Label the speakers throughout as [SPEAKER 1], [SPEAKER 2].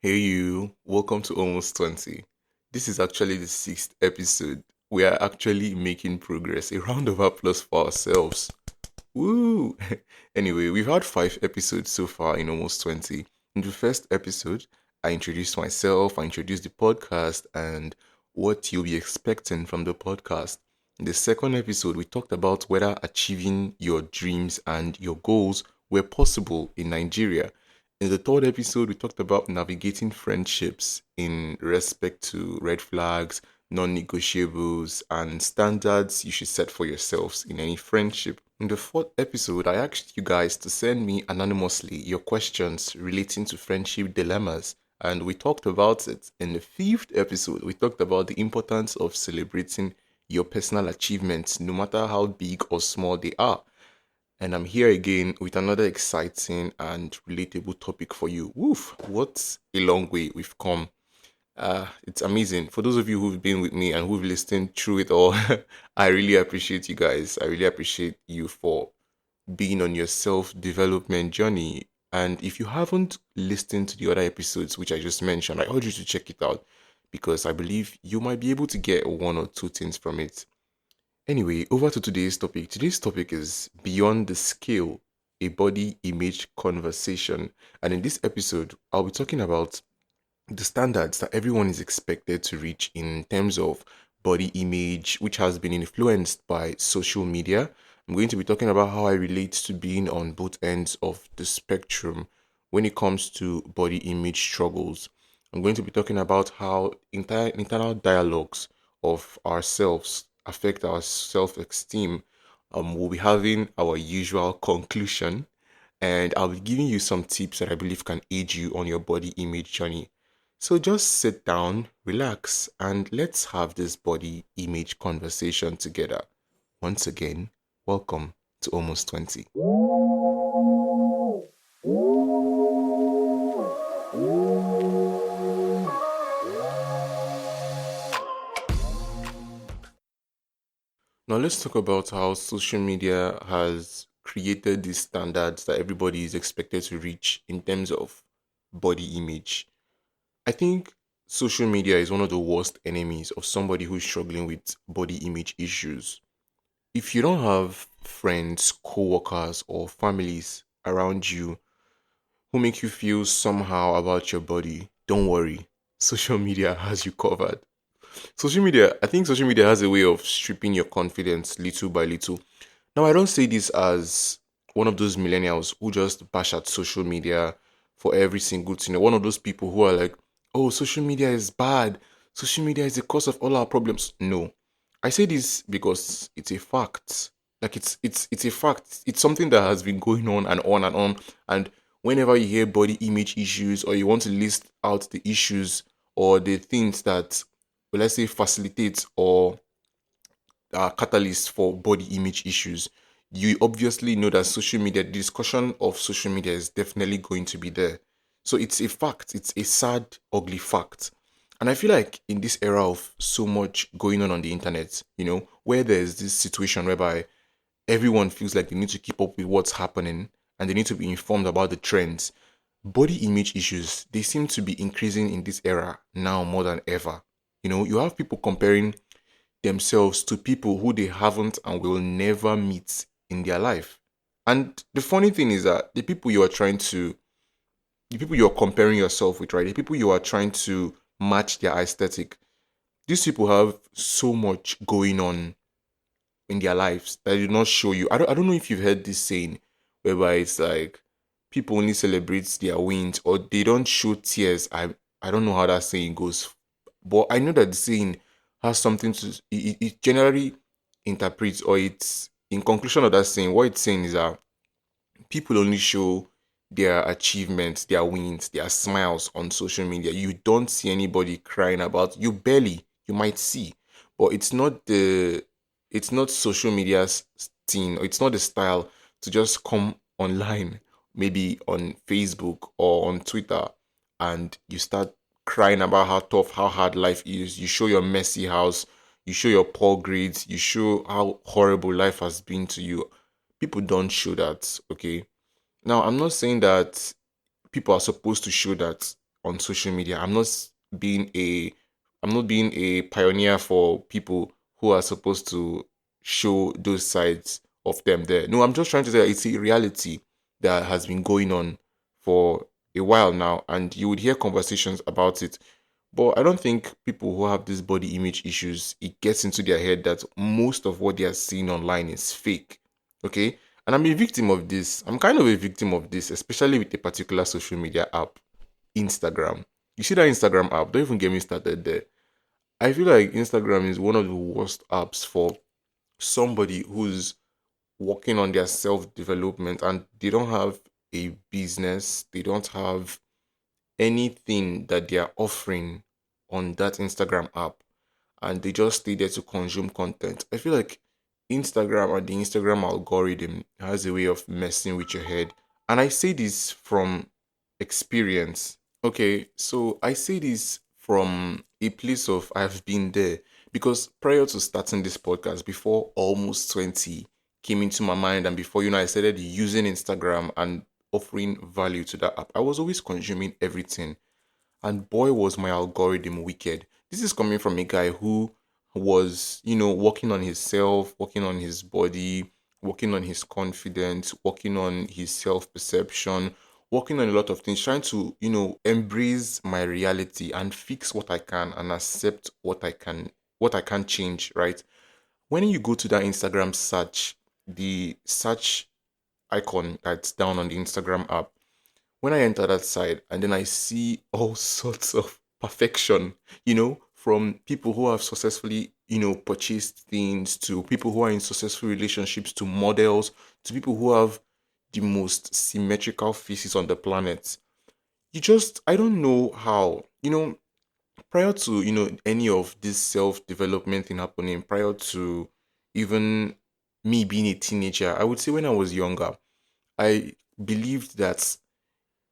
[SPEAKER 1] Hey you, welcome to Almost 20. This is actually the sixth episode. We are actually making progress. A round of applause for ourselves. Woo! Anyway, we've had five episodes so far in Almost 20. In the first episode, I introduced myself, I introduced the podcast, and what you'll be expecting from the podcast. In the second episode, we talked about whether achieving your dreams and your goals were possible in Nigeria. In the third episode, we talked about navigating friendships in respect to red flags, non negotiables, and standards you should set for yourselves in any friendship. In the fourth episode, I asked you guys to send me anonymously your questions relating to friendship dilemmas, and we talked about it. In the fifth episode, we talked about the importance of celebrating your personal achievements, no matter how big or small they are. And I'm here again with another exciting and relatable topic for you. Woof, what a long way we've come. It's amazing. For those of you who've been with me and who've listened through it all, I really appreciate you guys. I really appreciate you for being on your self development journey. And if you haven't listened to the other episodes, which I just mentioned, I urge you to check it out because I believe you might be able to get one or two things from it. Anyway, over to today's topic. Today's topic is Beyond the Scale, a body image conversation. And in this episode, I'll be talking about the standards that everyone is expected to reach in terms of body image, which has been influenced by social media. I'm going to be talking about how I relate to being on both ends of the spectrum when it comes to body image struggles. I'm going to be talking about how entire internal dialogues of ourselves affect our self-esteem. We'll be having our usual conclusion, and I'll be giving you some tips that I believe can aid you on your body image journey. So just sit down, relax, and let's have this body image conversation together. Once again, welcome to Almost 20. Now let's talk about how social media has created these standards that everybody is expected to reach in terms of body image. I think social media is one of the worst enemies of somebody who's struggling with body image issues. If you don't have friends, co-workers, or families around you who make you feel somehow about your body, don't worry. Social media has you covered. I think social media has a way of stripping your confidence little by little. Now, I don't say this as one of those millennials who just bash at social media for every single thing. One of those people who are like, oh, social media is bad. Social media is the cause of all our problems. No. I say this because it's a fact. Like it's a fact. It's something that has been going on and on and on. And whenever you hear body image issues or you want to list out the issues or the things that, well, let's say, facilitate or catalyst for body image issues, you obviously know that social media, the discussion of social media is definitely going to be there. So it's a fact. It's a sad, ugly fact. And I feel like in this era of so much going on the internet, where there's this situation whereby everyone feels like they need to keep up with what's happening and they need to be informed about the trends, body image issues, they seem to be increasing in this era now more than ever. You have people comparing themselves to people who they haven't and will never meet in their life. And the funny thing is that the people you are comparing yourself with, right? The people you are trying to match their aesthetic, these people have so much going on in their lives that they do not show you. I don't know if you've heard this saying whereby it's like people only celebrate their wins or they don't show tears. I don't know how that saying goes, but I know that the saying has something to it generally interprets, or it's in conclusion of that saying, what it's saying is that people only show their achievements, their wins, their smiles on social media. You don't see anybody crying about you. Barely, you might see, but it's not social media's thing, or it's not the style to just come online, maybe on Facebook or on Twitter, and you start crying about how tough, how hard life is. You show your messy house, you show your poor grades, you show how horrible life has been to you. People don't show that, okay? Now, I'm not saying that people are supposed to show that. on social media. Being a I'm not being a pioneer for people who are supposed to show those sides of them there. No, I'm just trying to say that it's a reality that has been going on for a while now, and you would hear conversations about it. But I don't think people who have these body image issues, it gets into their head that most of what they are seeing online is fake. Okay? And I'm a victim of this. I'm kind of a victim of this, especially with a particular social media app, Instagram. You see that Instagram app, don't even get me started there. I feel like Instagram is one of the worst apps for somebody who's working on their self development and they don't have a business, they don't have anything that they are offering on that Instagram app, and they just stay there to consume content. I feel like Instagram and the Instagram algorithm has a way of messing with your head. And I say this from experience. Okay, so I say this from a place of I've been there because prior to starting this podcast, before almost 20 came into my mind, and before I started using Instagram and offering value to that app, I was always consuming everything. And boy, was my algorithm wicked. This is coming from a guy who was, working on himself, working on his body, working on his confidence, working on his self perception, working on a lot of things, trying to, embrace my reality and fix what I can and accept what I can change, right? When you go to that Instagram search, the search icon that's down on the Instagram app, when I enter that side and then I see all sorts of perfection, from people who have successfully, purchased things to people who are in successful relationships to models to people who have the most symmetrical faces on the planet. I don't know how, prior to, any of this self development thing happening, prior to even me being a teenager, I would say when I was younger, I believed that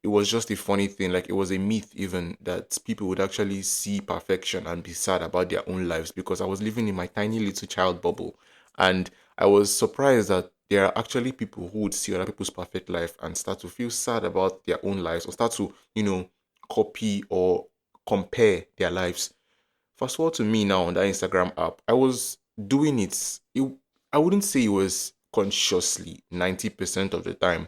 [SPEAKER 1] it was just a funny thing. Like it was a myth, even that people would actually see perfection and be sad about their own lives because I was living in my tiny little child bubble. And I was surprised that there are actually people who would see other people's perfect life and start to feel sad about their own lives or start to, copy or compare their lives. Fast forward to me now on that Instagram app, I was doing I wouldn't say it was consciously 90% of the time,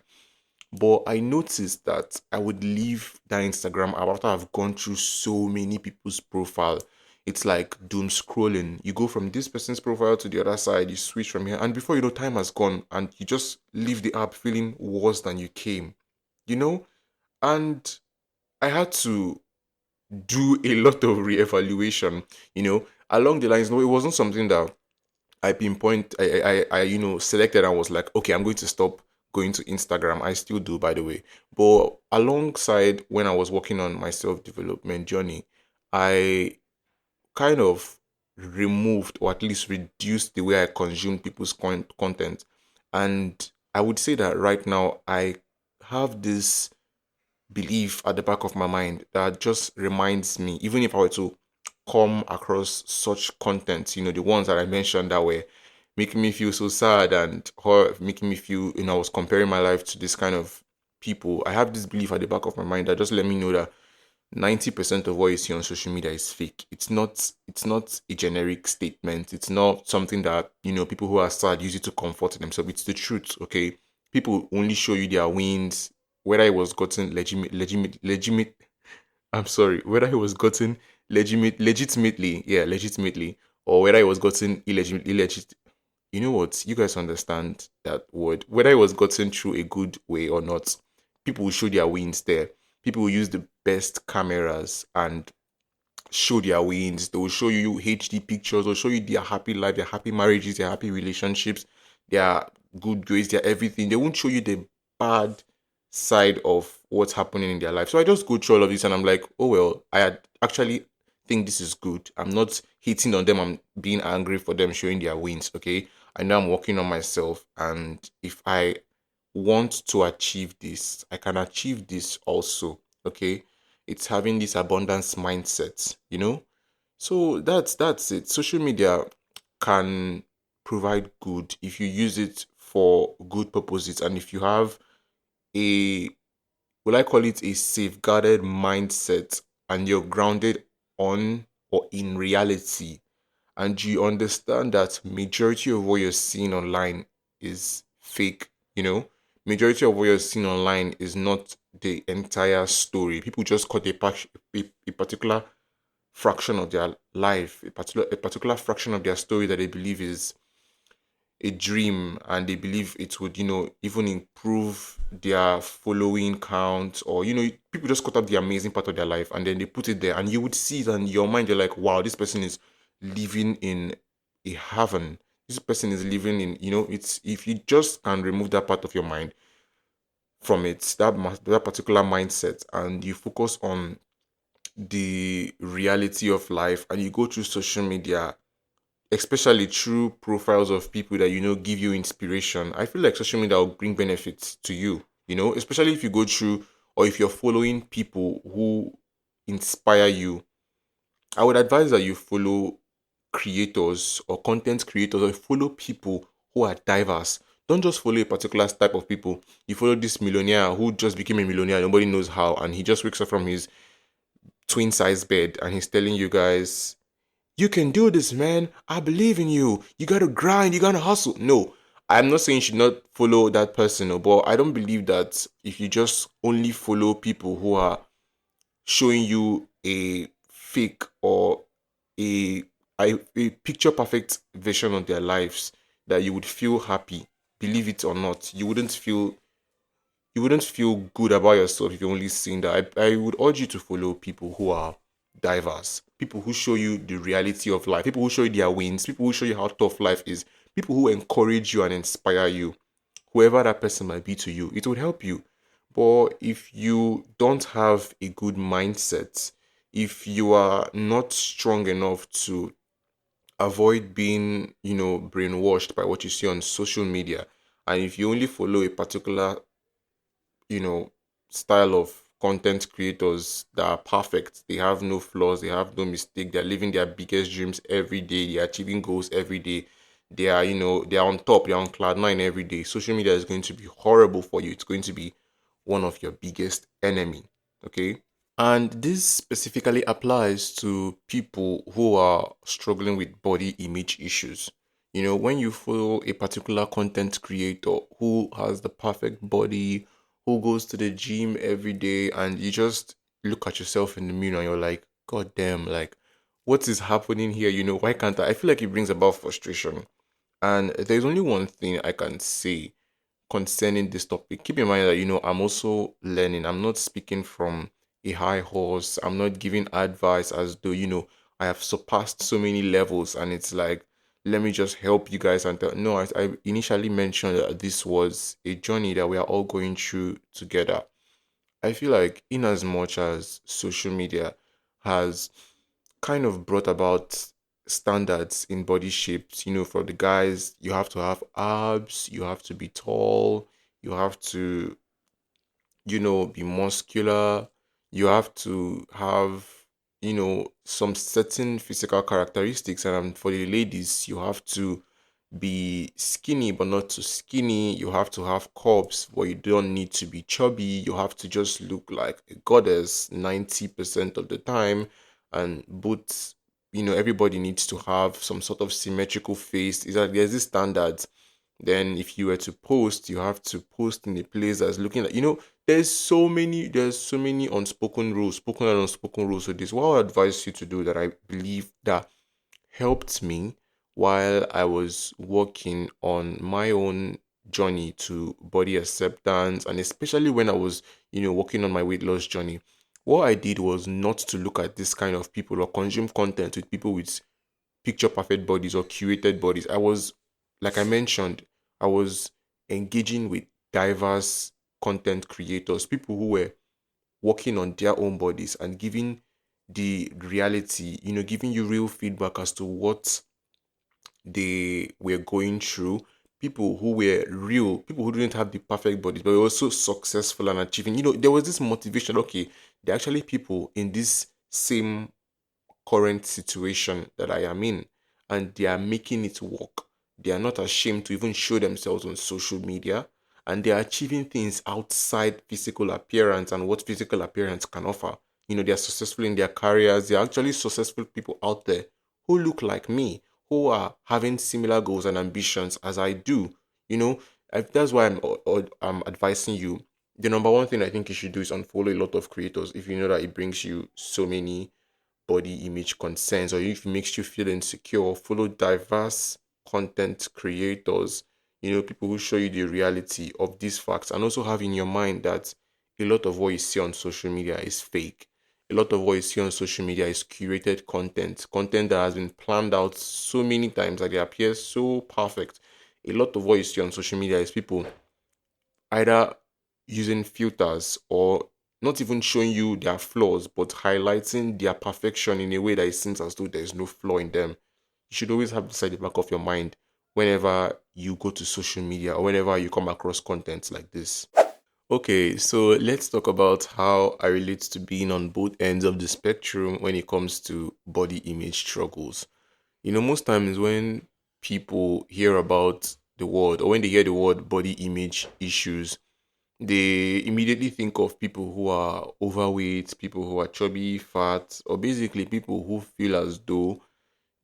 [SPEAKER 1] but I noticed that I would leave that Instagram app after I've gone through so many people's profile. It's like doom scrolling. You go from this person's profile to the other side, you switch from here, and before you know, time has gone, and you just leave the app feeling worse than you came, you know? And I had to do a lot of reevaluation, along the lines. No, it wasn't something that I pinpoint, selected and was like, okay, I'm going to stop going to Instagram. I still do, by the way. But alongside when I was working on my self development journey, I kind of removed or at least reduced the way I consume people's content. And I would say that right now I have this belief at the back of my mind that just reminds me, even if I were to come across such content, the ones that I mentioned that were making me feel so sad and or making me feel, I was comparing my life to this kind of people. I have this belief at the back of my mind that just let me know that 90% of what you see on social media is fake. It's not a generic statement. It's not something that, people who are sad use it to comfort themselves. It's the truth, okay? People only show you their wins, whether it was gotten legitimate, I'm sorry, whether it was gotten legitimately, yeah, legitimately, or whether it was gotten illegit. You know what? You guys understand that word. Whether it was gotten through a good way or not, people will show their wins there. People will use the best cameras and show their wins. They will show you HD pictures. They'll show you their happy life, their happy marriages, their happy relationships, their good grades, their everything. They won't show you the bad side of what's happening in their life. So I just go through all of this and I'm like, oh well, actually think this is good. I'm not hating on them. I'm being angry for them showing their wins. Okay. I know I'm working on myself. And if I want to achieve this, I can achieve this also. Okay. It's having this abundance mindset, So that's it. Social media can provide good if you use it for good purposes and if you have a will I call it a safeguarded mindset, and you're grounded on or in reality, and you understand that majority of what you're seeing online is fake, majority of what you're seeing online is not the entire story. People just cut a particular fraction of their life, a particular fraction of their story that they believe is a dream, and they believe it would, even improve their following count, or people just cut up the amazing part of their life and then they put it there, and you would see it, and your mind, you're like, wow, this person is living in a heaven. This person is living in, it's, if you just can remove that part of your mind from it, that particular mindset, and you focus on the reality of life, and you go through social media, especially through profiles of people that give you inspiration. I feel like social media will bring benefits to you, especially if you go through, or if you're following people who inspire you. I would advise that you follow creators or content creators, or follow people who are diverse. Don't just follow a particular type of people. You follow this millionaire who just became a millionaire, nobody knows how, and he just wakes up from his twin size bed and he's telling you guys, you can do this, man. I believe in you. You gotta grind. You gotta hustle. No, I'm not saying you should not follow that person, but I don't believe that if you just only follow people who are showing you a fake, or a a picture perfect version of their lives, that you would feel happy. Believe it or not, you wouldn't feel good about yourself if you're only seeing that. I would urge you to follow people who are diverse, people who show you the reality of life, people who show you their wins, people who show you how tough life is, people who encourage you and inspire you. Whoever that person might be to you, it would help you. But if you don't have a good mindset, if you are not strong enough to avoid being, brainwashed by what you see on social media, and if you only follow a particular you know, style of content creators that are perfect. They have no flaws, they have no mistake. They're living their biggest dreams every day. They're achieving goals every day. They're on top, they're on cloud nine every day. Social media is going to be horrible for you. It's going to be one of your biggest enemy. Okay. And this specifically applies to people who are struggling with body image issues. When you follow a particular content creator who has the perfect body, who goes to the gym every day, and you just look at yourself in the mirror and you're like, God damn, like, what is happening here? Why can't I? I feel like it brings about frustration. And there's only one thing I can say concerning this topic. Keep in mind that I'm also learning. I'm not speaking from a high horse. I'm not giving advice as though I have surpassed so many levels, and it's like, let me just help you guys. And no, I initially mentioned that this was a journey that we are all going through together. I feel like, in as much as social media has kind of brought about standards in body shapes. For the guys, you have to have abs, you have to be tall, you have to, be muscular, you have to have, some certain physical characteristics. And for the ladies, you have to be skinny but not too skinny. You have to have curves, but you don't need to be chubby. You have to just look like a goddess 90% of the time. And both, everybody needs to have some sort of symmetrical face. Is that there's this standard. Then if you were to post, you have to post in a place that's looking like, there's so many unspoken rules, spoken and unspoken rules. So this, what I would advise you to do, that I believe that helped me while I was working on my own journey to body acceptance, and especially when I was, working on my weight loss journey. What I did was not to look at this kind of people or consume content with people with picture perfect bodies or curated bodies. I was, like I mentioned, I was engaging with diverse content creators, people who were working on their own bodies and giving the reality, giving you real feedback as to what they were going through. People who were real, people who didn't have the perfect bodies, but were also successful and achieving. There was this motivation. Okay, there are actually people in this same current situation that I am in, and they are making it work. They are not ashamed to even show themselves on social media, and they are achieving things outside physical appearance and what physical appearance can offer. They are successful in their careers. There are actually successful people out there who look like me, who are having similar goals and ambitions as I do. You know, that's why I'm advising you. The number one thing I think you should do is unfollow a lot of creators if you know that it brings you so many body image concerns, or if it makes you feel insecure. Follow diverse content creators, people who show you the reality of these facts, and also have in your mind that a lot of what you see on social media is fake. A lot of what you see on social media is curated content that has been planned out so many times that it appears so perfect. A lot of what you see on social media is people either using filters or not even showing you their flaws, but highlighting their perfection in a way that it seems as though there's no flaw in them. You should always have this at the back of your mind whenever you go to social media or whenever you come across content like this. Okay, so let's talk about how I relate to being on both ends of the spectrum when it comes to body image struggles. Most times when people hear about the word or when they hear the word body image issues, they immediately think of people who are overweight, people who are chubby, fat, or basically people who feel as though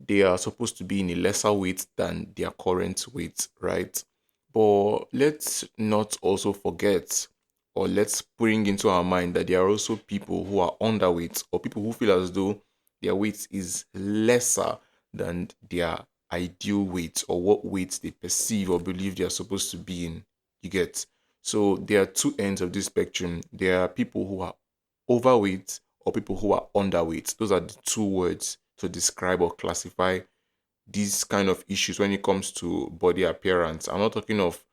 [SPEAKER 1] they are supposed to be in a lesser weight than their current weight, right? But let's not also forget, or let's bring into our mind that there are also people who are underweight or people who feel as though their weight is lesser than their ideal weight or what weight they perceive or believe they are supposed to be in. You get? So there are two ends of this spectrum. There are people who are overweight or people who are underweight. Those are the two words to describe or classify these kind of issues when it comes to body appearance. I'm not talking of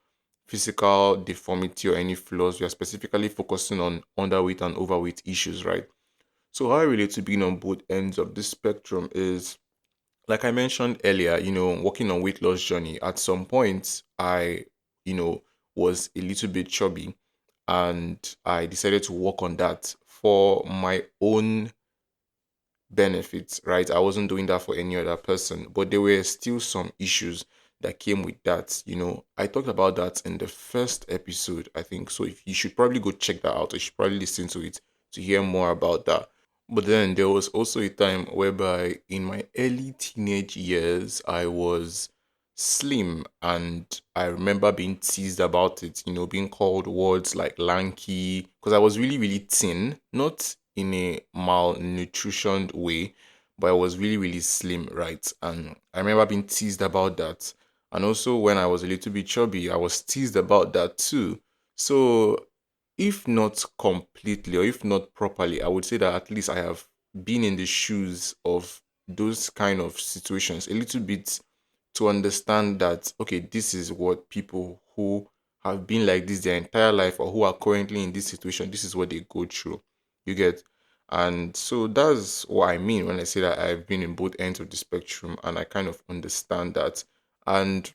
[SPEAKER 1] physical deformity or any flaws. We are specifically focusing on underweight and overweight issues, right? So how I relate to being on both ends of this spectrum is, like I mentioned earlier, working on weight loss journey. At some point, I, you know, was a little bit chubby, and I decided to work on that for my own benefits, right? I wasn't doing that for any other person, but there were still some issues that came with that. I talked about that in the first episode, I think. So if you should probably go check that out, or you should probably listen to it to hear more about that. But then there was also a time whereby in my early teenage years, I was slim, and I remember being teased about it, being called words like lanky because I was really, really thin, not in a malnutritioned way, but I was really, really slim, right? And I remember being teased about that. And also when I was a little bit chubby, I was teased about that too. So if not completely or if not properly, I would say that at least I have been in the shoes of those kind of situations a little bit to understand that, okay, this is what people who have been like this their entire life or who are currently in this situation, this is what they go through. You get? And so that's what I mean when I say that I've been in both ends of the spectrum and I kind of understand that. And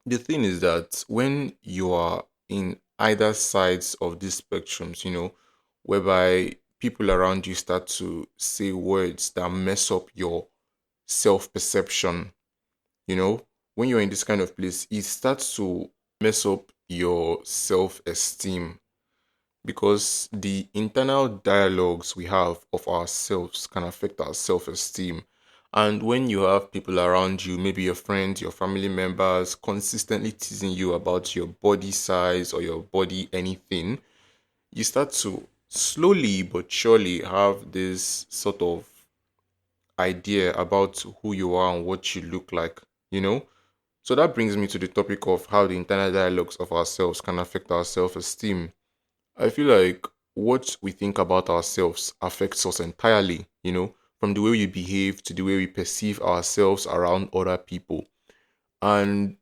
[SPEAKER 1] the thing is that when you are in either sides of these spectrums, whereby people around you start to say words that mess up your self perception, you know, when you're in this kind of place, it starts to mess up your self esteem because the internal dialogues we have of ourselves can affect our self esteem. And when you have people around you, maybe your friends, your family members, consistently teasing you about your body size or your body anything, you start to slowly but surely have this sort of idea about who you are and what you look like, you know? So that brings me to the topic of how the internal dialogues of ourselves can affect our self esteem. I feel like what we think about ourselves affects us entirely, from the way we behave to the way we perceive ourselves around other people. And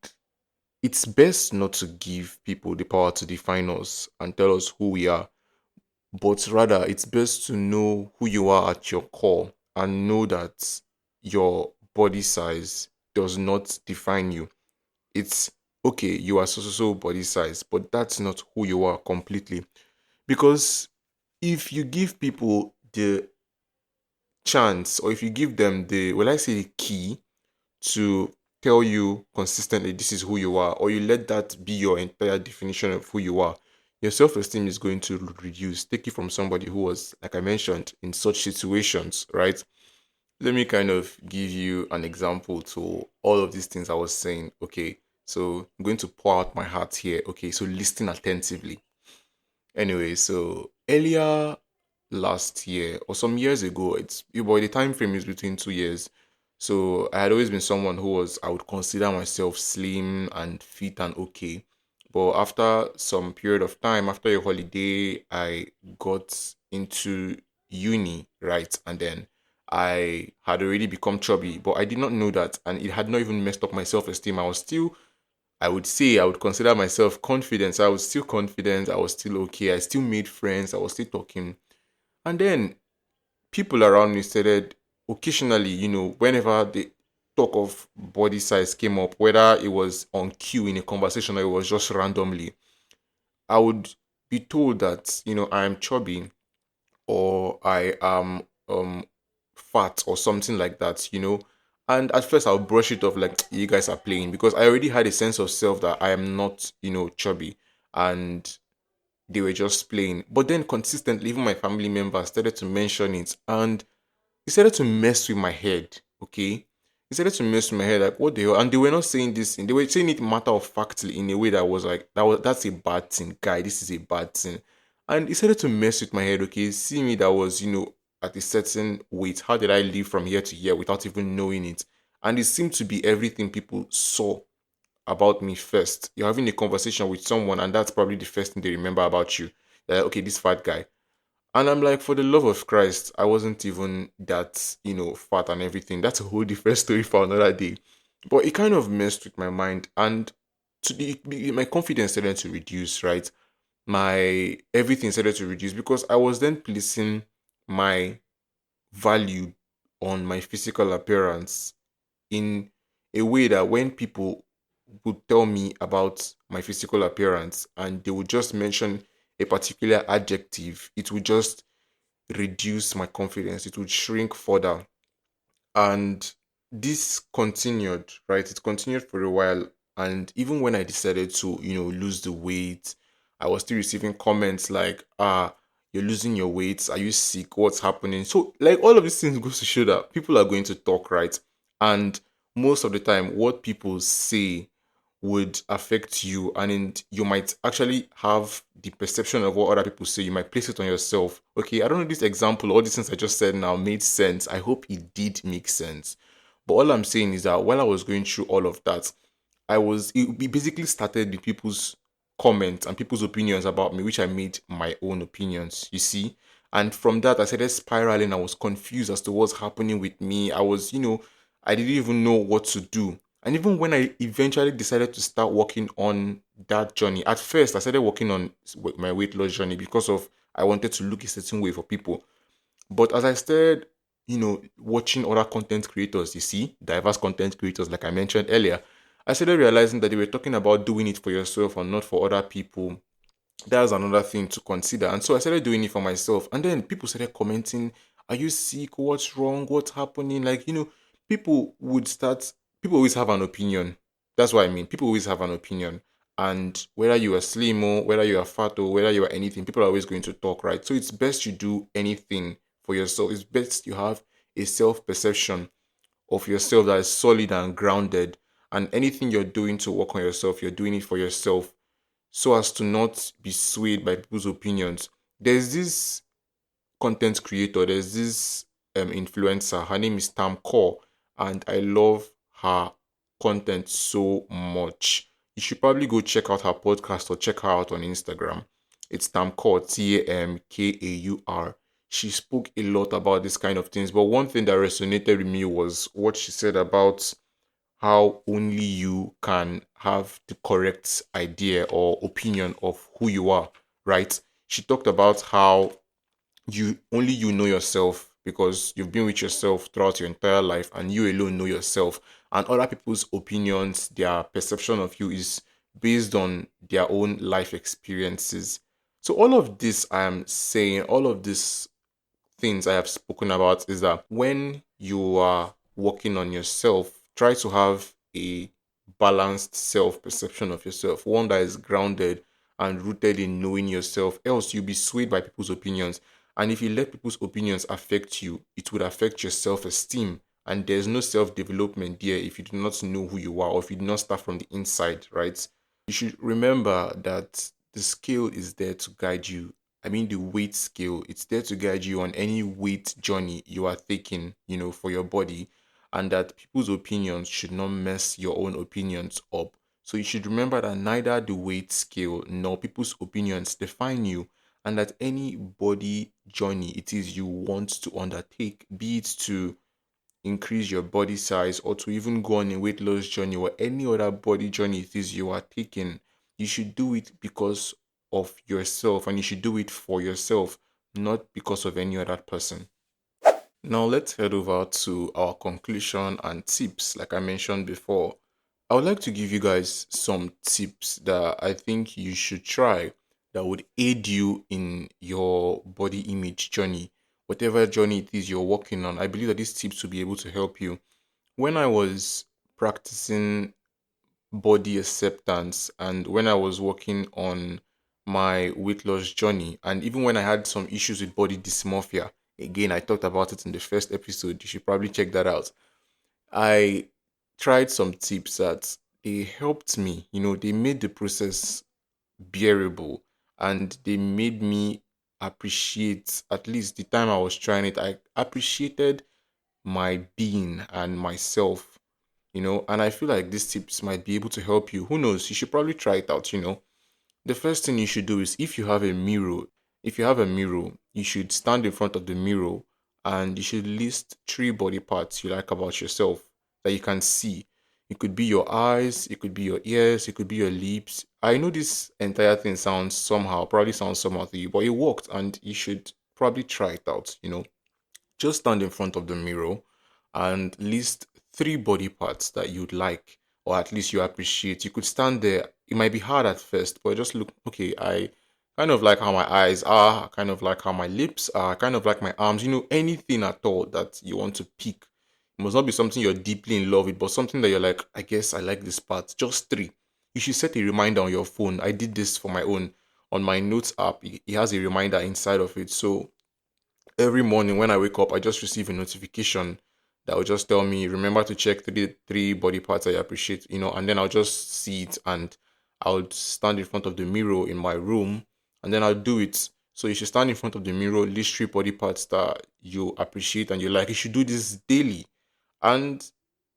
[SPEAKER 1] it's best not to give people the power to define us and tell us who we are, but rather it's best to know who you are at your core and know that your body size does not define you. It's okay, you are so body size, but that's not who you are completely. Because if you give people the chance, or if you give them the, well, I say the key to tell you consistently this is who you are, or you let that be your entire definition of who you are, your self-esteem is going to reduce. Take it from somebody who was, like I mentioned, in such situations, right? Let me kind of give you an example to all of these things I was saying. Okay, so I'm going to pour out my heart here. Okay, so listen attentively. Anyway, so earlier last year or some years ago, but the time frame is between 2 years. So I had always been someone who was, I would consider myself slim and fit and okay. But after some period of time, after a holiday, I got into uni, right? And then I had already become chubby, but I did not know that, and it had not even messed up my self-esteem. I was still, I would say, I would consider myself confident. So I was still confident. I was still okay. I still made friends. I was still talking. And then people around me started occasionally, whenever the talk of body size came up, whether it was on cue in a conversation or it was just randomly, I would be told that, I am chubby or I am fat or something like that. And at first I'll brush it off like you guys are playing because I already had a sense of self that I am not, chubby. And they were just playing. But then consistently, even my family members started to mention it and it started to mess with my head. Okay. It started to mess with my head, like what the hell? And they were not saying this, they were saying it matter of factly in a way that was like, that's a bad thing, guy. This is a bad thing. And it started to mess with my head. Okay. See me that was, at a certain weight. How did I live from here to here without even knowing it? And it seemed to be everything people saw about me first. You're having a conversation with someone, and that's probably the first thing they remember about you. They're like, okay, this fat guy. And I'm like, for the love of Christ, I wasn't even that, fat and everything. That's a whole different story for another day. But it kind of messed with my mind, and my confidence started to reduce, right? My everything started to reduce because I was then placing my value on my physical appearance in a way that when people would tell me about my physical appearance and they would just mention a particular adjective, it would just reduce my confidence. It would shrink further. And this continued, right? It continued for a while. And even when I decided to, lose the weight, I was still receiving comments like, you're losing your weight. Are you sick? What's happening? So, like, all of these things goes to show that people are going to talk, right? And most of the time, what people say would affect you, and you might actually have the perception of what other people say. You might place it on yourself. Okay, I don't know this example, all these things I just said now made sense. I hope it did make sense. But all I'm saying is that while I was going through all of that, it basically started with people's comments and people's opinions about me, which I made my own opinions, you see. And from that, I started spiraling. I was confused as to what's happening with me. I was, I didn't even know what to do. And even when I eventually decided to start working on that journey, at first I started working on my weight loss journey because of I wanted to look a certain way for people. But as I started, watching other content creators, you see, diverse content creators, like I mentioned earlier, I started realizing that they were talking about doing it for yourself and not for other people. That's another thing to consider. And so I started doing it for myself. And then people started commenting, are you sick? What's wrong? What's happening? Like, people would start, people always have an opinion. That's what I mean. People always have an opinion. And whether you are slim or whether you are fat or whether you are anything, people are always going to talk, right? So it's best you do anything for yourself. It's best you have a self perception of yourself that is solid and grounded. And anything you're doing to work on yourself, you're doing it for yourself so as to not be swayed by people's opinions. There's this content creator, there's this influencer. Her name is Tam Core, and I love her content so much. You should probably go check out her podcast or check her out on Instagram. It's Tam Core, Tamkaur. She spoke a lot about this kind of things, but one thing that resonated with me was what she said about how only you can have the correct idea or opinion of who you are, right? She talked about how you know yourself because you've been with yourself throughout your entire life and you alone know yourself, and other people's opinions, their perception of you is based on their own life experiences. So all of this I am saying, all of these things I have spoken about is that when you are working on yourself, try to have a balanced self perception of yourself, one that is grounded and rooted in knowing yourself. Else, you'll be swayed by people's opinions. And if you let people's opinions affect you, it would affect your self esteem. And there's no self development there if you do not know who you are or if you do not start from the inside, right? You should remember that the scale is there to guide you. I mean, the weight scale, it's there to guide you on any weight journey you are taking, for your body, and that people's opinions should not mess your own opinions up. So you should remember that neither the weight scale nor people's opinions define you, and that any body journey it is you want to undertake, be it to increase your body size or to even go on a weight loss journey or any other body journey it is you are taking, you should do it because of yourself and you should do it for yourself, not because of any other person. Now let's head over to our conclusion and tips. Like I mentioned before, I would like to give you guys some tips that I think you should try that would aid you in your body image journey. Whatever journey it is you're working on, I believe that these tips will be able to help you. When I was practicing body acceptance and when I was working on my weight loss journey, and even when I had some issues with body dysmorphia, again, I talked about it in the first episode. You should probably check that out. I tried some tips that they helped me, they made the process bearable and they made me appreciate at least the time I was trying it. I appreciated my being and myself, and I feel like these tips might be able to help you. Who knows? You should probably try it out. The first thing you should do is if you have a mirror, you should stand in front of the mirror and you should list three body parts you like about yourself that you can see. It could be your eyes, it could be your ears, it could be your lips. I know this entire thing probably sounds somehow to you, but it worked and you should probably try it out. Just stand in front of the mirror and list three body parts that you'd like or at least you appreciate. You could stand there. It might be hard at first, but just look, okay, I kind of like how my eyes are, I kind of like how my lips are, I kind of like my arms, anything at all that you want to pick. It must not be something you're deeply in love with, but something that you're like, I guess I like this part. Just three. You should set a reminder on your phone. I did this for my own. On my notes app, it has a reminder inside of it. So every morning when I wake up, I just receive a notification that will just tell me, remember to check three body parts I appreciate, and then I'll just see it and I'll stand in front of the mirror in my room and then I'll do it. So you should stand in front of the mirror, list three body parts that you appreciate and you like. You should do this daily and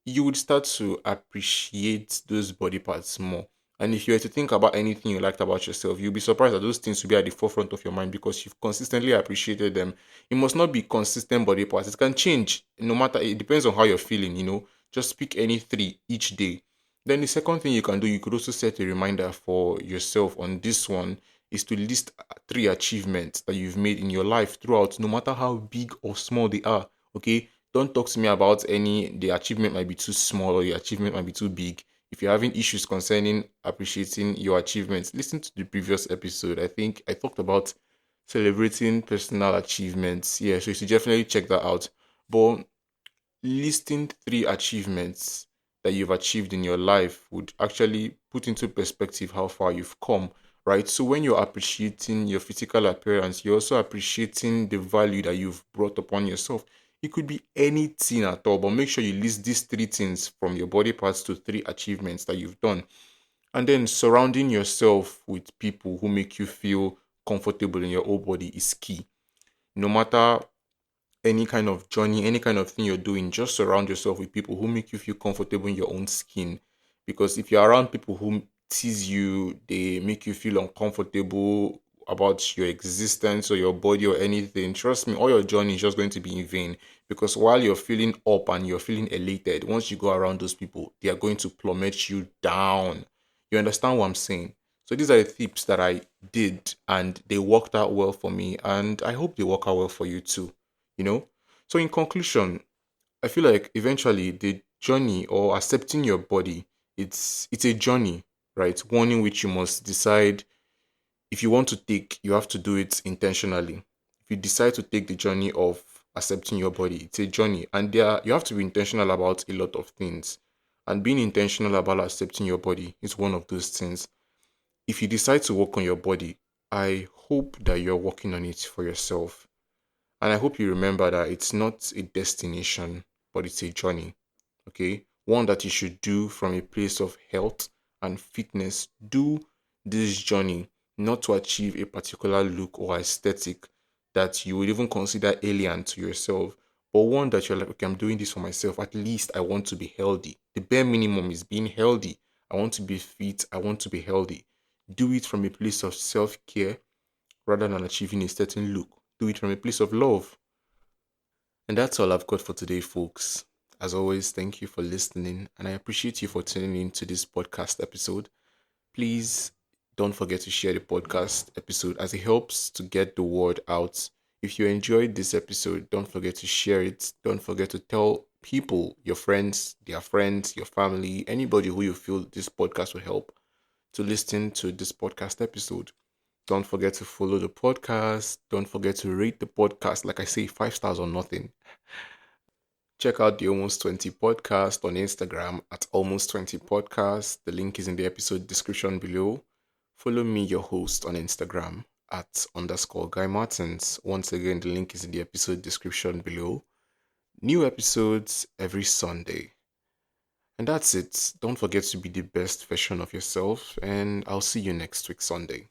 [SPEAKER 1] you would start to appreciate those body parts more. And if you were to think about anything you liked about yourself, you'll be surprised that those things will be at the forefront of your mind because you've consistently appreciated them. It must not be consistent body parts. It can change no matter, it depends on how you're feeling. Just pick any three each day. Then the second thing you can do, you could also set a reminder for yourself on this one is to list three achievements that you've made in your life throughout, no matter how big or small they are. Okay, don't talk to me about the achievement might be too small or the achievement might be too big. If you're having issues concerning appreciating your achievements, listen to the previous episode. I think I talked about celebrating personal achievements. Yeah, so you should definitely check that out. But listing three achievements that you've achieved in your life would actually put into perspective how far you've come, right? So when you're appreciating your physical appearance, you're also appreciating the value that you've brought upon yourself. It could be anything at all, but make sure you list these three things from your body parts to three achievements that you've done. And then surrounding yourself with people who make you feel comfortable in your own body is key. No matter any kind of journey, any kind of thing you're doing, just surround yourself with people who make you feel comfortable in your own skin. Because if you're around people who tease you, they make you feel uncomfortable about your existence or your body or anything, trust me, all your journey is just going to be in vain. Because while you're feeling up and you're feeling elated, once you go around those people, they are going to plummet you down. You understand what I'm saying? So these are the tips that I did and they worked out well for me. And I hope they work out well for you too you know so in conclusion, I feel like eventually the journey or accepting your body, it's a journey, right? One in which you must decide if you want to take, you have to do it intentionally. If you decide to take the journey of accepting your body, it's a journey and you have to be intentional about a lot of things. And being intentional about accepting your body is one of those things. If you decide to work on your body, I hope that you're working on it for yourself. And I hope you remember that it's not a destination, but it's a journey. Okay. One that you should do from a place of health and fitness. Do this journey not to achieve a particular look or aesthetic that you would even consider alien to yourself, but one that you're like, okay, I'm doing this for myself. At least I want to be healthy. The bare minimum is being healthy. I want to be fit. I want to be healthy. Do it from a place of self care rather than achieving a certain look. Do it from a place of love. And that's all I've got for today, folks. As always, thank you for listening, and I appreciate you for tuning in to this podcast episode. Please don't forget to share the podcast episode as it helps to get the word out. If you enjoyed this episode, don't forget to share it. Don't forget to tell people, your friends, their friends, your family, anybody who you feel this podcast will help to listen to this podcast episode. Don't forget to follow the podcast. Don't forget to rate the podcast. Like I say, 5 stars or nothing. Check out the Almost 20 podcast on Instagram at Almost 20 podcast. The link is in the episode description below. Follow me, your host, on Instagram at underscore Guy Martins. Once again, the link is in the episode description below. New episodes every Sunday. And that's it. Don't forget to be the best version of yourself, and I'll see you next week, Sunday.